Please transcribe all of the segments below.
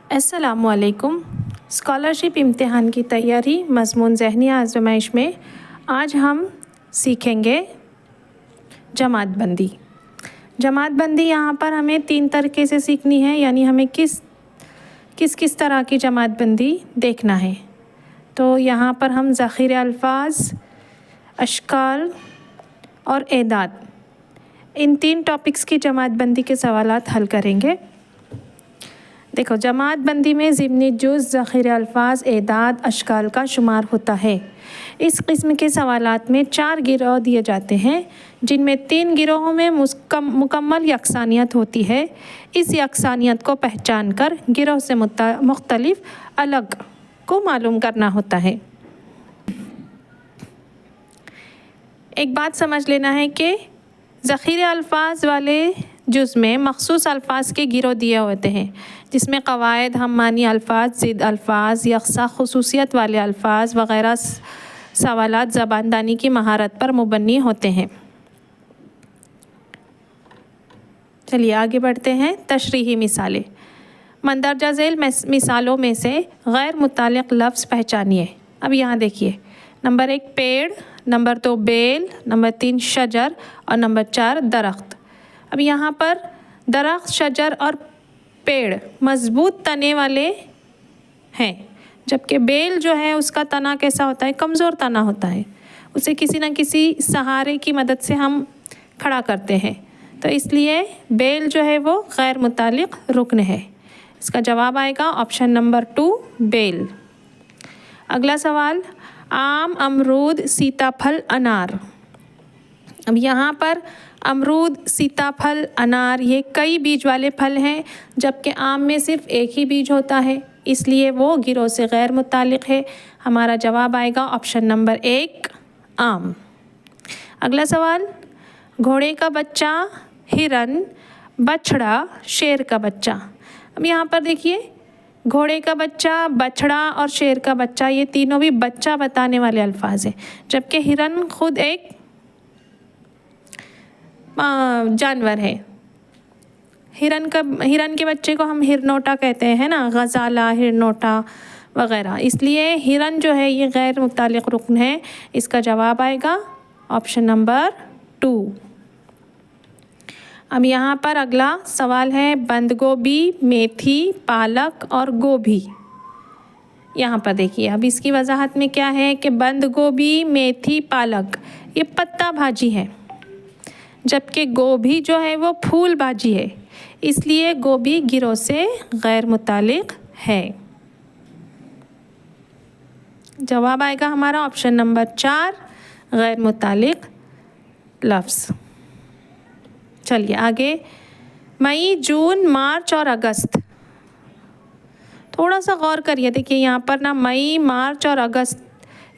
अस्सलामुअलैकुम। स्कॉलरशिप इम्तिहान की तैयारी मज़मून ज़हनी आज़माइश में आज हम सीखेंगे जमात बंदी। जमात बंदी यहाँ पर हमें 3 तरीके से सीखनी है, यानी हमें किस तरह की जमात बंदी देखना है। तो यहाँ पर हम ज़ख़ीरे अल्फाज, अशकाल और एदाद, इन 3 टॉपिक्स की जमात बंदी के सवालात हल करेंगे। देखो, जमात बंदी में ज़िमनी जुज़, ज़ख़ीरे अल्फाज, एदाद, अशकाल का शुमार होता है। इस किस्म के सवालात में 4 गिरोह दिए जाते हैं, जिनमें 3 गिरोहों में मुकम्मल यकसानियत होती है। इस यकसानियत को पहचान कर गिरोह से मुख्तलिफ अलग को मालूम करना होता है। एक बात समझ लेना है कि ज़ख़ीरे अल्फाज वाले जुज़ में मख़सूस अल्फाज के गिरोह दिए होते हैं, जिसमें क़वायद, हम मानी अल्फाज, ज़िद अल्फाज, यकसा खुसूसियत वाले अल्फाज वग़ैरह सवालात ज़बानदानी की महारत पर मुबन्नी होते हैं। चलिए आगे बढ़ते हैं। तशरीही मिसालें। मंदरजा झेल मिसालों में से गैर मुताल्लिक़ लफ्ज़ पहचानिए। अब यहाँ देखिए, नंबर 1 पेड़, नंबर 2 बेल, नंबर 3 शजर और नंबर 4 दरख्त। अब यहाँ पर दरख्त, शजर और पेड़ मज़बूत तने वाले हैं, जबकि बेल जो है उसका तना कैसा होता है, कमज़ोर तना होता है। उसे किसी न किसी सहारे की मदद से हम खड़ा करते हैं, तो इसलिए बेल जो है वो गैर मुताल्लिक़ रुकन है। इसका जवाब आएगा ऑप्शन नंबर 2 बेल। अगला सवाल, आम, अमरूद, सीताफल, अनार। अब यहाँ पर अमरूद, सीताफल, अनार ये कई बीज वाले फल हैं, जबकि आम में सिर्फ एक ही बीज होता है, इसलिए वो गिरोह से गैर मुताल्लिक़ है। हमारा जवाब आएगा ऑप्शन नंबर 1 आम। अगला सवाल, घोड़े का बच्चा, हिरन, बछड़ा, शेर का बच्चा। अब यहाँ पर देखिए, घोड़े का बच्चा, बछड़ा और शेर का बच्चा ये तीनों भी बच्चा बताने वाले अल्फाज हैं, जबकि हिरन खुद एक जानवर है। हिरन के बच्चे को हम हिरनोटा कहते हैं ना, गज़ाला, हिरनोटा वग़ैरह। इसलिए हिरन जो है ये गैर मुताल्लिक़ रुकन है। इसका जवाब आएगा ऑप्शन नंबर 2। अब यहाँ पर अगला सवाल है बंद गोभी, मेथी, पालक और गोभी। यहाँ पर देखिए, अब इसकी वजाहत में क्या है कि बंद गोभी, मेथी, पालक ये पत्ता भाजी है, जबकि गोभी जो है वो फूल भाजी है, इसलिए गोभी गिरोह से गैर मुताल्लिक़ है। जवाब आएगा हमारा ऑप्शन नंबर 4 गैर मुताल्लिक़ लफ्ज़। चलिए आगे, मई, जून, मार्च और अगस्त। थोड़ा सा गौर करिए। देखिए यहाँ पर ना मई, मार्च और अगस्त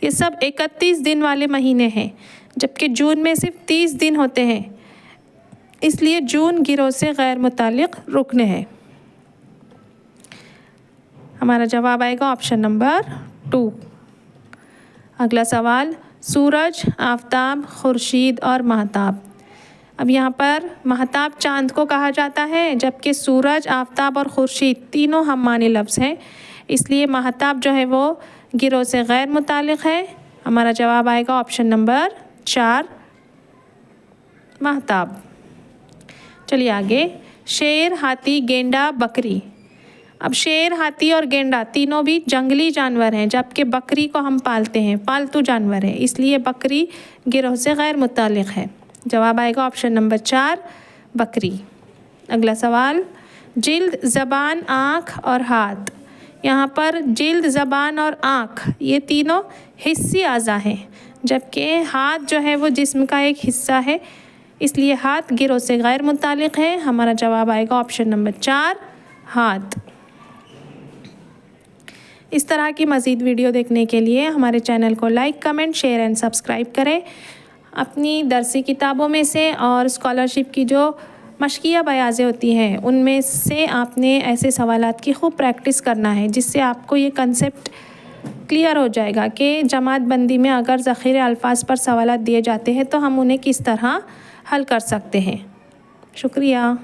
ये सब 31 दिन वाले महीने हैं, जबकि जून में सिर्फ 30 दिन होते हैं, इसलिए जून गिरोह से गैर मुताल्लिक़ रुकन है। हमारा जवाब आएगा ऑप्शन नंबर 2। अगला सवाल, सूरज, आफ़ताब, खुर्शीद और महताब। अब यहाँ पर महताब चाँद को कहा जाता है, जबकि सूरज, आफ़ताब और खुर्शीद तीनों हम माने लफ्ज़ हैं, इसलिए महताब जो है वो गिरोह से गैर मुताल्लिक़ है। हमारा जवाब आएगा ऑप्शन नंबर 4 महताब। चलिए आगे, शेर, हाथी, गेंडा, बकरी। अब शेर, हाथी और गेंडा तीनों भी जंगली जानवर हैं, जबकि बकरी को हम पालते हैं, पालतू जानवर है, इसलिए बकरी गिरोह से गैर मुताल्लिक़ है। जवाब आएगा ऑप्शन नंबर 4 बकरी। अगला सवाल, जिल्द, ज़बान, आँख और हाथ। यहाँ पर जिल्द, ज़बान और आँख ये तीनों हिस्सी आज़ा हैं, जबकि हाथ जो है वो जिस्म का एक हिस्सा है, इसलिए हाथ गिरोह से गैर मुताल्लिक़ है। हमारा जवाब आएगा ऑप्शन नंबर 4 हाथ। इस तरह की मज़ीद वीडियो देखने के लिए हमारे चैनल को like, comment, share and subscribe करें। अपनी दरसी किताबों में से और स्कॉलरशिप की जो मशकिया बयाज़ें होती हैं उनमें से आपने ऐसे सवालात की खूब प्रैक्टिस करना है, जिससे आपको ये कंसेप्ट क्लियर हो जाएगा कि जमात बंदी में अगर ज़ख़ीरे अल्फाज पर सवालात दिए जाते हैं तो हम उन्हें किस तरह हल कर सकते हैं। शुक्रिया।